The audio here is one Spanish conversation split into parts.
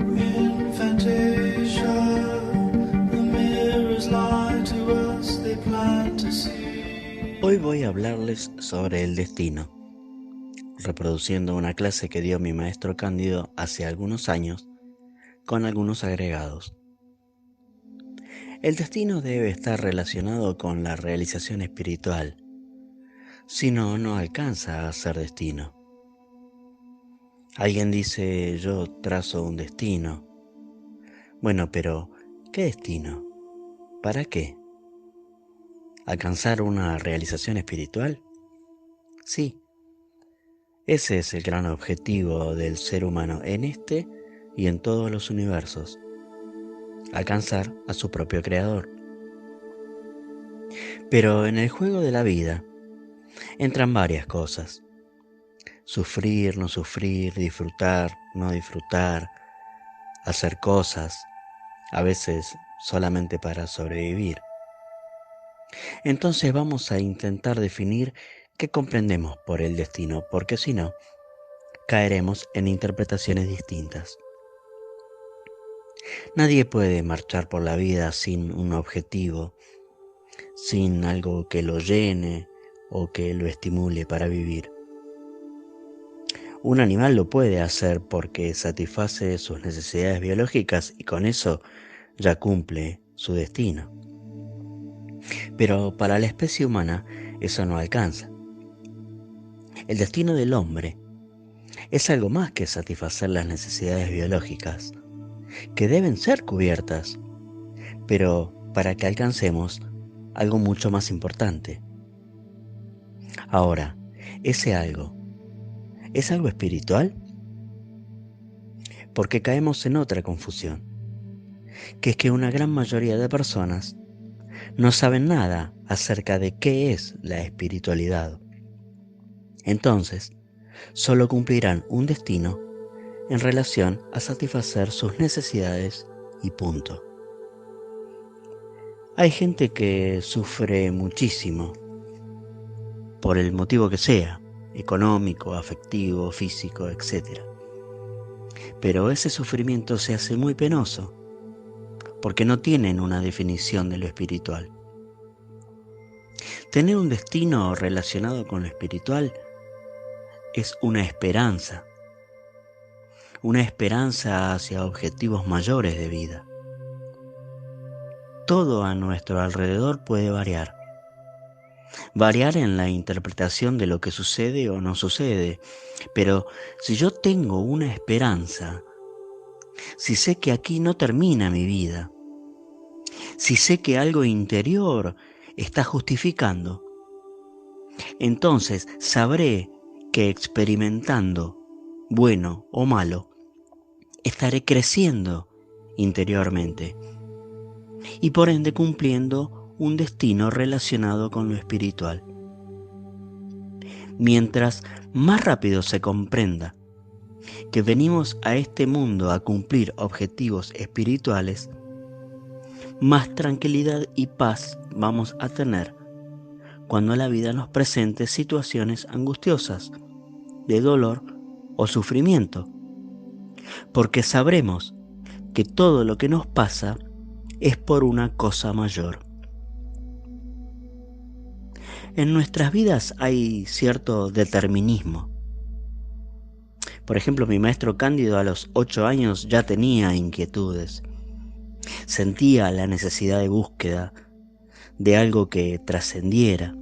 In Fantasia, the mirrors lie to us, they plan to see. Hoy voy a hablarles sobre el destino, reproduciendo una clase que dio mi maestro Cándido hace algunos años, con algunos agregados. El destino debe estar relacionado con la realización espiritual, si no, no alcanza a ser destino. Alguien dice, yo trazo un destino. Bueno, pero, ¿qué destino? ¿Para qué? ¿Alcanzar una realización espiritual? Sí, ese es el gran objetivo del ser humano en este y en todos los universos. Alcanzar a su propio creador. Pero en el juego de la vida entran varias cosas. Sufrir, no sufrir, disfrutar, no disfrutar, hacer cosas, a veces solamente para sobrevivir. Entonces vamos a intentar definir qué comprendemos por el destino, porque si no, caeremos en interpretaciones distintas. Nadie puede marchar por la vida sin un objetivo, sin algo que lo llene o que lo estimule para vivir. Un animal lo puede hacer porque satisface sus necesidades biológicas y con eso ya cumple su destino. Pero para la especie humana eso no alcanza. El destino del hombre es algo más que satisfacer las necesidades biológicas, que deben ser cubiertas, pero para que alcancemos algo mucho más importante. Ahora, ese algo, ¿es algo espiritual? Porque caemos en otra confusión, que es que una gran mayoría de personas no saben nada acerca de qué es la espiritualidad. Entonces, solo cumplirán un destino en relación a satisfacer sus necesidades y punto. Hay gente que sufre muchísimo, por el motivo que sea, económico, afectivo, físico, etc. Pero ese sufrimiento se hace muy penoso, porque no tienen una definición de lo espiritual. Tener un destino relacionado con lo espiritual es una esperanza hacia objetivos mayores de vida. Todo a nuestro alrededor puede variar en la interpretación de lo que sucede o no sucede, pero si yo tengo una esperanza, si sé que aquí no termina mi vida, si sé que algo interior está justificando, entonces sabré que experimentando, bueno o malo, estaré creciendo interiormente y por ende cumpliendo un destino relacionado con lo espiritual. Mientras más rápido se comprenda que venimos a este mundo a cumplir objetivos espirituales, más tranquilidad y paz vamos a tener cuando la vida nos presente situaciones angustiosas, de dolor o sufrimiento, porque sabremos que todo lo que nos pasa es por una cosa mayor. En nuestras vidas hay cierto determinismo. Por ejemplo, mi maestro Cándido a los 8 años ya tenía inquietudes. Sentía la necesidad de búsqueda de algo que trascendiera.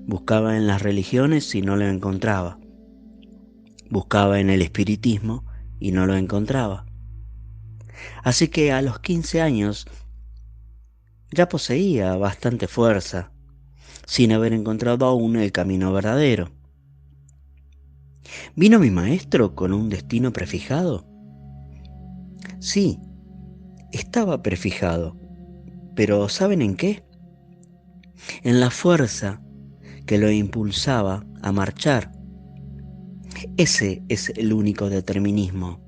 Buscaba en las religiones y no lo encontraba. Buscaba en el espiritismo y no lo encontraba. Así que a los 15 años ya poseía bastante fuerza, sin haber encontrado aún el camino verdadero. ¿Vino mi maestro con un destino prefijado? Sí, estaba prefijado, pero ¿saben en qué? En la fuerza que lo impulsaba a marchar. Ese es el único determinismo.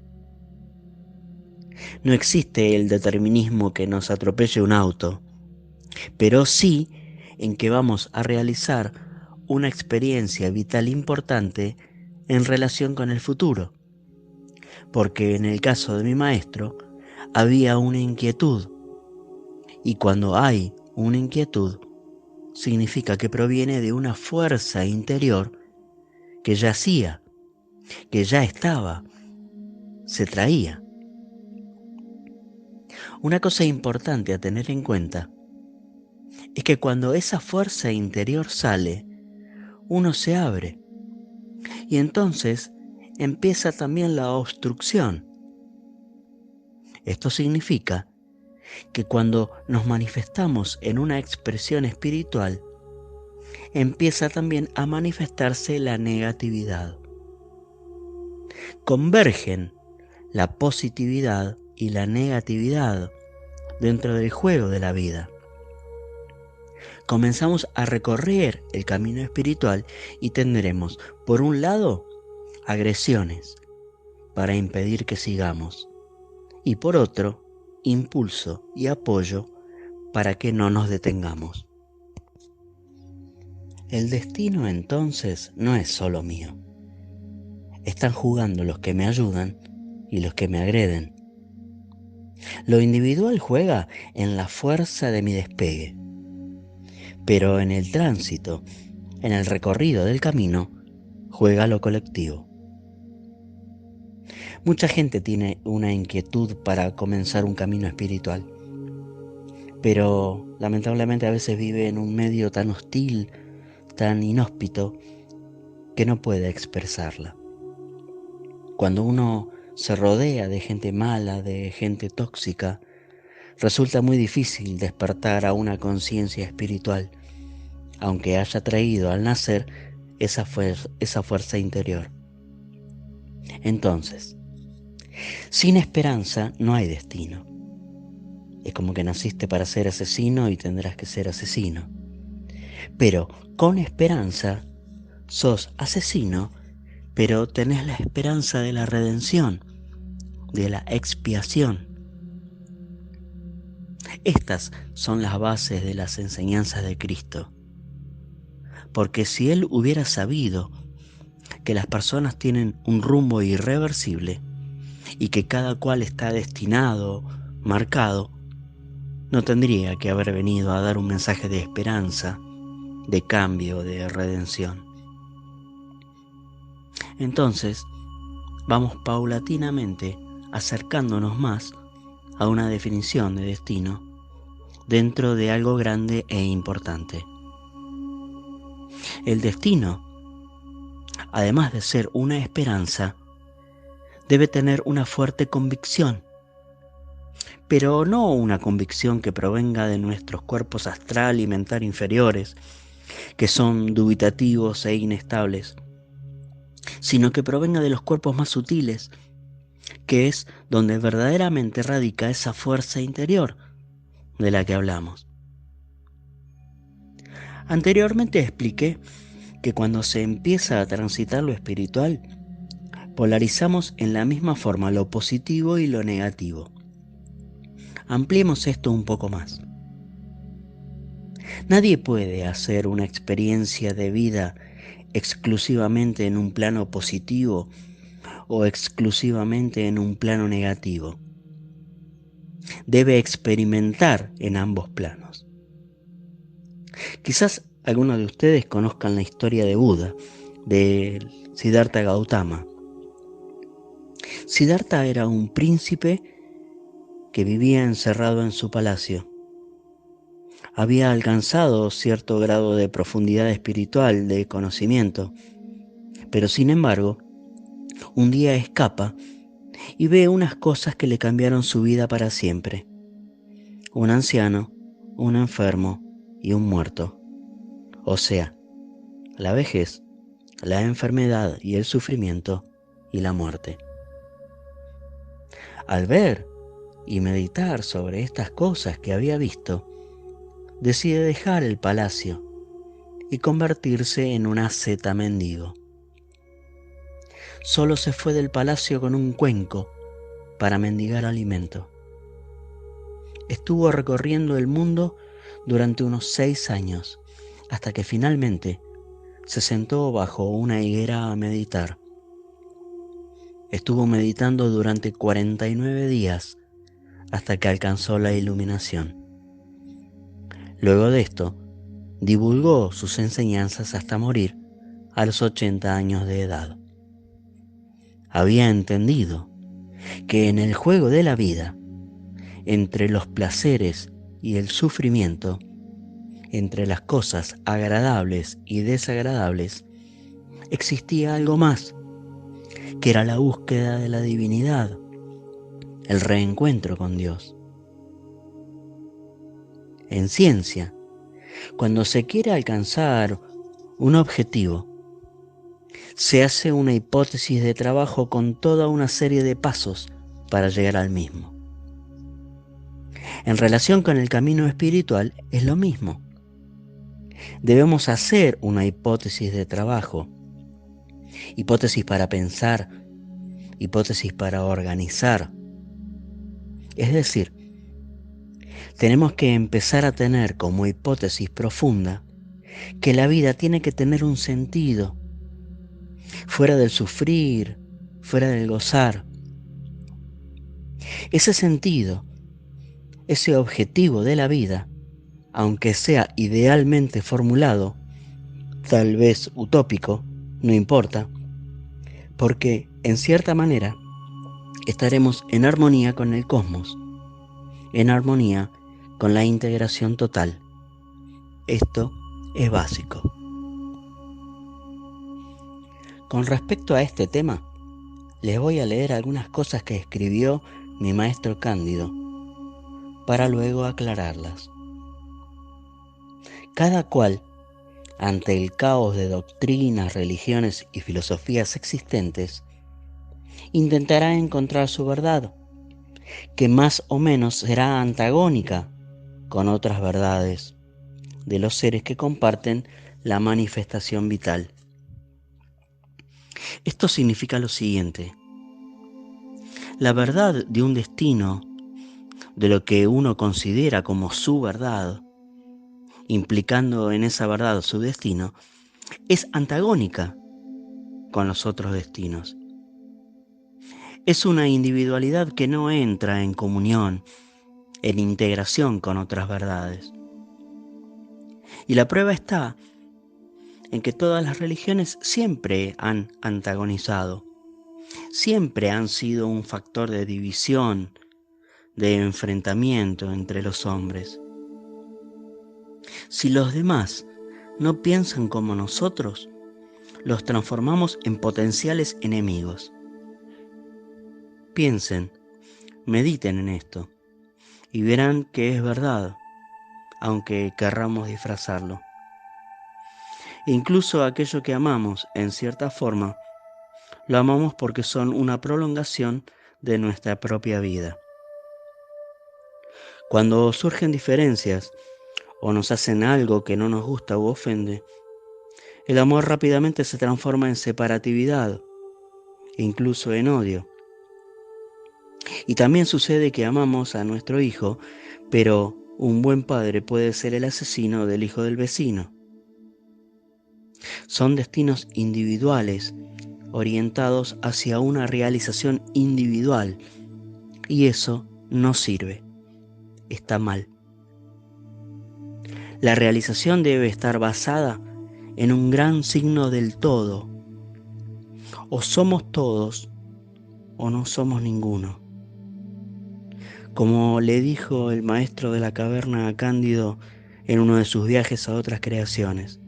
No existe el determinismo que nos atropelle un auto, pero sí en que vamos a realizar una experiencia vital importante en relación con el futuro. porque en el caso de mi maestro había una inquietud, y cuando hay una inquietud, significa que proviene de una fuerza interior que yacía, que ya estaba, se traía. Una cosa importante a tener en cuenta es que cuando esa fuerza interior sale, uno se abre y entonces empieza también la obstrucción. Esto significa que cuando nos manifestamos en una expresión espiritual, empieza también a manifestarse la negatividad. Convergen la positividad y la negatividad dentro del juego de la vida. Comenzamos a recorrer el camino espiritual y tendremos, por un lado, agresiones para impedir que sigamos, y por otro, impulso y apoyo para que no nos detengamos. El destino entonces no es solo mío. Están jugando los que me ayudan y los que me agreden. Lo individual juega en la fuerza de mi despegue, pero en el tránsito, en el recorrido del camino, juega lo colectivo. Mucha gente tiene una inquietud para comenzar un camino espiritual, pero lamentablemente a veces vive en un medio tan hostil, tan inhóspito, que no puede expresarla. Cuando uno se rodea de gente mala, de gente tóxica, resulta muy difícil despertar a una conciencia espiritual, aunque haya traído al nacer esa fuerza interior. Entonces, sin esperanza no hay destino. Es como que naciste para ser asesino y tendrás que ser asesino. Pero con esperanza sos asesino, pero tenés la esperanza de la redención, de la expiación. Estas son las bases de las enseñanzas de Cristo. Porque si Él hubiera sabido que las personas tienen un rumbo irreversible y que cada cual está destinado, marcado, no tendría que haber venido a dar un mensaje de esperanza, de cambio, de redención. Entonces, vamos paulatinamente acercándonos más a una definición de destino dentro de algo grande e importante. El destino, además de ser una esperanza, debe tener una fuerte convicción, pero no una convicción que provenga de nuestros cuerpos astral y mental inferiores, que son dubitativos e inestables, sino que provenga de los cuerpos más sutiles, que es donde verdaderamente radica esa fuerza interior de la que hablamos. Anteriormente expliqué que cuando se empieza a transitar lo espiritual, polarizamos en la misma forma lo positivo y lo negativo. Ampliemos esto un poco más. Nadie puede hacer una experiencia de vida exclusivamente en un plano positivo o exclusivamente en un plano negativo. Debe experimentar en ambos planos. Quizás algunos de ustedes conozcan la historia de Buda, de Siddhartha Gautama. Siddhartha era un príncipe que vivía encerrado en su palacio. Había alcanzado cierto grado de profundidad espiritual, de conocimiento, pero sin embargo, un día escapa y ve unas cosas que le cambiaron su vida para siempre. Un anciano, un enfermo y un muerto. O sea, la vejez, la enfermedad y el sufrimiento y la muerte. Al ver y meditar sobre estas cosas que había visto, decide dejar el palacio y convertirse en un asceta mendigo. Solo se fue del palacio con un cuenco para mendigar alimento. Estuvo recorriendo el mundo durante unos 6 años, hasta que finalmente se sentó bajo una higuera a meditar. estuvo meditando durante 49 días hasta que alcanzó la iluminación. Luego de esto, divulgó sus enseñanzas hasta morir a los 80 años de edad. Había entendido que en el juego de la vida, entre los placeres y el sufrimiento, entre las cosas agradables y desagradables, existía algo más, que era la búsqueda de la divinidad, el reencuentro con Dios. En ciencia, cuando se quiere alcanzar un objetivo, se hace una hipótesis de trabajo con toda una serie de pasos para llegar al mismo. En relación con el camino espiritual es lo mismo. Debemos hacer una hipótesis de trabajo, hipótesis para pensar, hipótesis para organizar. Es decir, tenemos que empezar a tener como hipótesis profunda que la vida tiene que tener un sentido, fuera del sufrir, fuera del gozar. Ese sentido, ese objetivo de la vida, aunque sea idealmente formulado, tal vez utópico, no importa, porque en cierta manera estaremos en armonía con el cosmos, en armonía con la integración total. Esto es básico. Con respecto a este tema, les voy a leer algunas cosas que escribió mi maestro Cándido, para luego aclararlas. Cada cual, ante el caos de doctrinas, religiones y filosofías existentes, intentará encontrar su verdad, que más o menos será antagónica con otras verdades de los seres que comparten la manifestación vital. Esto significa lo siguiente: la verdad de un destino, de lo que uno considera como su verdad, implicando en esa verdad su destino, es antagónica con los otros destinos. Es una individualidad que no entra en comunión, en integración con otras verdades. Y la prueba está en que todas las religiones siempre han antagonizado, siempre han sido un factor de división, de enfrentamiento entre los hombres. Si los demás no piensan como nosotros, los transformamos en potenciales enemigos. Piensen, mediten en esto, y verán que es verdad, aunque querramos disfrazarlo. Incluso aquello que amamos, en cierta forma, lo amamos porque son una prolongación de nuestra propia vida. Cuando surgen diferencias o nos hacen algo que no nos gusta u ofende, el amor rápidamente se transforma en separatividad, incluso en odio. Y también sucede que amamos a nuestro hijo, pero un buen padre puede ser el asesino del hijo del vecino. Son destinos individuales, orientados hacia una realización individual, y eso no sirve, está mal. La realización debe estar basada en un gran signo del todo. O somos todos o no somos ninguno. Como le dijo el maestro de la caverna a Cándido en uno de sus viajes a otras creaciones: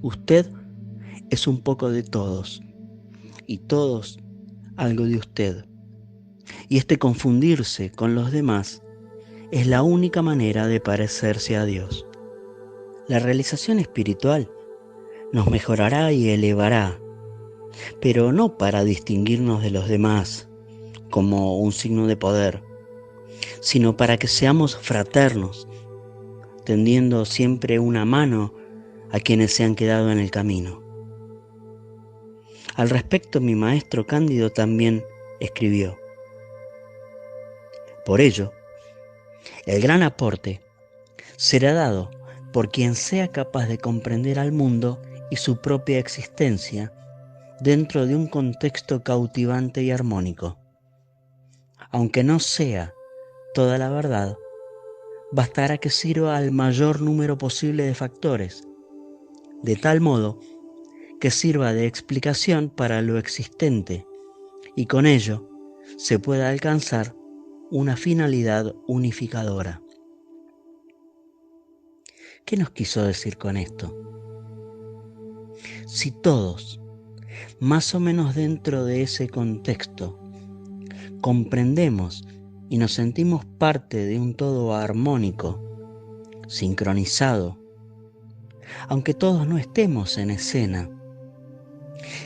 usted es un poco de todos y todos algo de usted. Y este confundirse con los demás es la única manera de parecerse a Dios. La realización espiritual nos mejorará y elevará, pero no para distinguirnos de los demás como un signo de poder, sino para que seamos fraternos, tendiendo siempre una mano a quienes se han quedado en el camino. Al respecto, mi maestro Cándido también escribió: por ello, el gran aporte será dado por quien sea capaz de comprender al mundo y su propia existencia dentro de un contexto cautivante y armónico. Aunque no sea toda la verdad, bastará que sirva al mayor número posible de factores, de tal modo que sirva de explicación para lo existente y con ello se pueda alcanzar una finalidad unificadora. ¿Qué nos quiso decir con esto? Si todos, más o menos dentro de ese contexto, comprendemos y nos sentimos parte de un todo armónico, sincronizado, aunque todos no estemos en escena,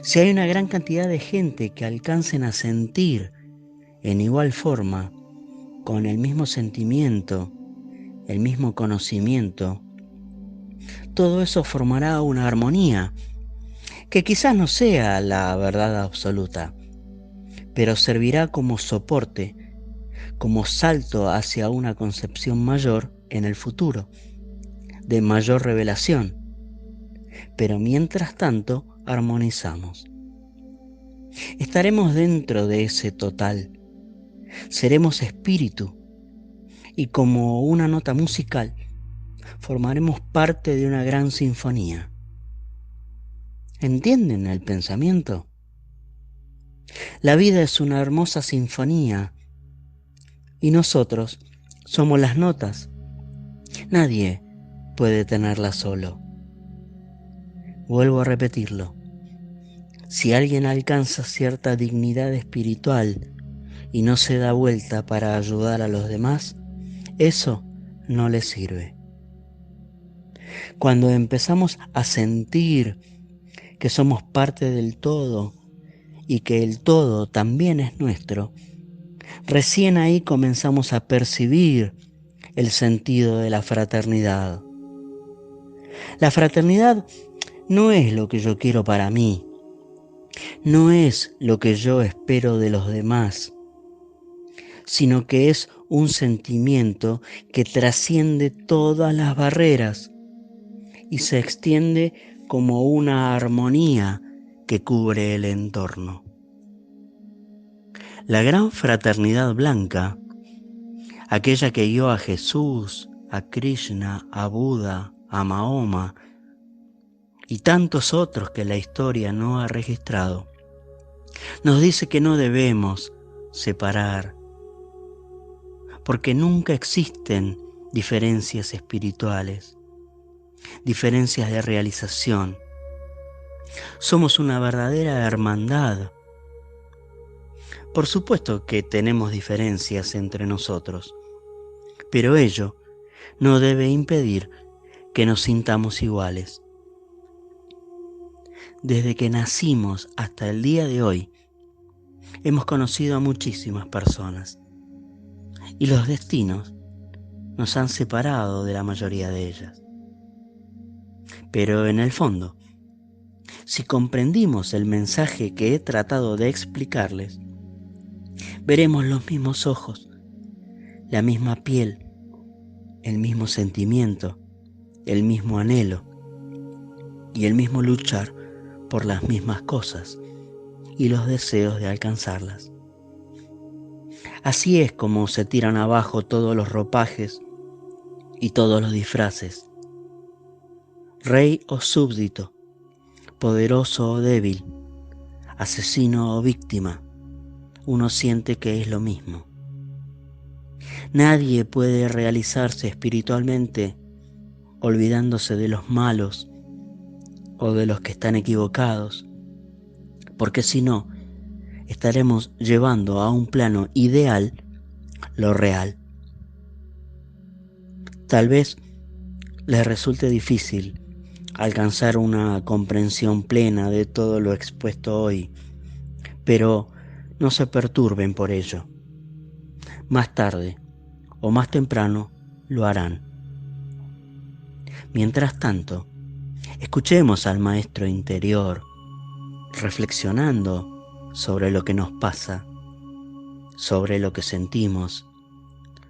si hay una gran cantidad de gente que alcancen a sentir en igual forma, con el mismo sentimiento, el mismo conocimiento, todo eso formará una armonía que quizás no sea la verdad absoluta, pero servirá como soporte, como salto hacia una concepción mayor en el futuro, de mayor revelación. Pero mientras tanto, armonizamos. Estaremos dentro de ese total. Seremos espíritu y como una nota musical, formaremos parte de una gran sinfonía. ¿Entienden el pensamiento? La vida es una hermosa sinfonía y nosotros somos las notas. Nadie puede tenerla solo. Vuelvo a repetirlo. Si alguien alcanza cierta dignidad espiritual y no se da vuelta para ayudar a los demás, eso no le sirve. Cuando empezamos a sentir que somos parte del todo y que el todo también es nuestro, recién ahí comenzamos a percibir el sentido de la fraternidad. La fraternidad no es lo que yo quiero para mí, no es lo que yo espero de los demás, sino que es un sentimiento que trasciende todas las barreras y se extiende como una armonía que cubre el entorno. La gran fraternidad blanca, aquella que guió a Jesús, a Krishna, a Buda, a Mahoma y tantos otros que la historia no ha registrado, nos dice que no debemos separar, porque nunca existen diferencias espirituales, diferencias de realización. Somos una verdadera hermandad. Por supuesto que tenemos diferencias entre nosotros, pero ello no debe impedir que nos sintamos iguales. Desde que nacimos hasta el día de hoy, hemos conocido a muchísimas personas y los destinos nos han separado de la mayoría de ellas. Pero en el fondo, si comprendimos el mensaje que he tratado de explicarles, veremos los mismos ojos, la misma piel, el mismo sentimiento, el mismo anhelo y el mismo luchar por las mismas cosas y los deseos de alcanzarlas. Así es como se tiran abajo todos los ropajes y todos los disfraces. Rey o súbdito, poderoso o débil, asesino o víctima, uno siente que es lo mismo. Nadie puede realizarse espiritualmente olvidándose de los malos o de los que están equivocados, porque si no, estaremos llevando a un plano ideal lo real. Tal vez les resulte difícil alcanzar una comprensión plena de todo lo expuesto hoy, pero no se perturben por ello. Más tarde o más temprano lo harán. Mientras tanto, escuchemos al maestro interior, reflexionando sobre lo que nos pasa, sobre lo que sentimos,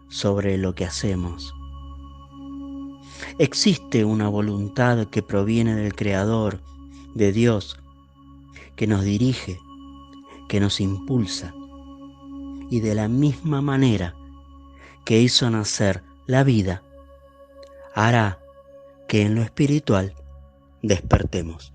sobre lo que hacemos. Existe una voluntad que proviene del Creador, de Dios, que nos dirige, que nos impulsa, y de la misma manera que hizo nacer la vida, hará que en lo espiritual despertemos.